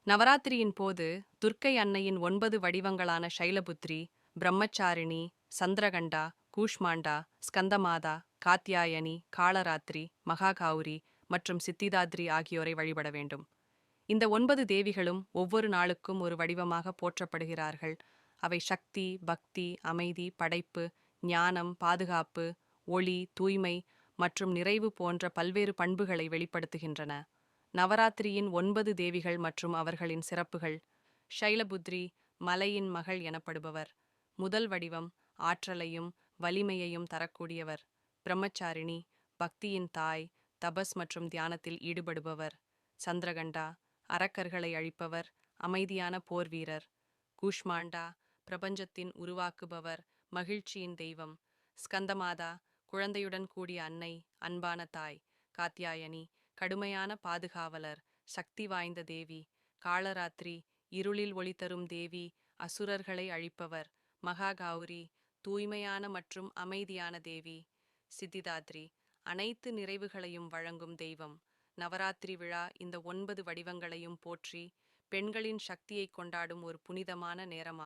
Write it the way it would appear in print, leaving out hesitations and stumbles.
நவராத்திரியின் போது துர்க்கை அன்னையின் 9 வடிவங்களான சைலபுத்ரி, பிரம்மச்சாரிணி, சந்திரகண்டா, கூஷ்மாண்டா, ஸ்கந்தமாதா, காத்யாயனி, காளராத்திரி, மகாகௌரி மற்றும் சித்திதாத்ரி ஆகியோரை வழிபட வேண்டும். இந்த 9 தேவிகளும் ஒவ்வொரு நாளுக்கும் ஒரு வடிவமாக போற்றப்படுகிறார்கள். அவை சக்தி, பக்தி, அமைதி, படைப்பு, ஞானம், பாதுகாப்பு, ஒளி, தூய்மை மற்றும் நிறைவு போன்ற பல்வேறு பண்புகளை வெளிப்படுத்துகின்றன. நவராத்திரியின் 9 தேவிகள் மற்றும் அவர்களின் சிறப்புகள். ஷைலபுத்ரி, மலையின் மகள் எனப்படுபவர். முதல் வடிவம், ஆற்றலையும் வலிமையையும் தரக்கூடியவர். பிரம்மச்சாரிணி, பக்தியின் தாய், தபஸ் மற்றும் தியானத்தில் ஈடுபடுபவர். சந்திரகண்டா, அரக்கர்களை அழிப்பவர், அமைதியான போர் வீரர். கூஷ்மாண்டா, பிரபஞ்சத்தின் உருவாக்குபவர், மகிழ்ச்சியின் தெய்வம். ஸ்கந்தமாதா, குழந்தையுடன் கூடிய அன்னை, அன்பான தாய். காத்யாயனி, கடுமையான பாதுகாவலர், சக்தி வாய்ந்த தேவி. காளராத்திரி, இருளில் ஒளி தரும் தேவி, அசுரர்களை அழிப்பவர். மகாகௌரி, தூய்மையான மற்றும் அமைதியான தேவி. சித்திதாத்ரி, அனைத்து நிறைவுகளையும் வழங்கும் தெய்வம். நவராத்திரி விழா இந்த 9 வடிவங்களையும் போற்றி பெண்களின் சக்தியை கொண்டாடும் ஒரு புனிதமான நேரமாகும்.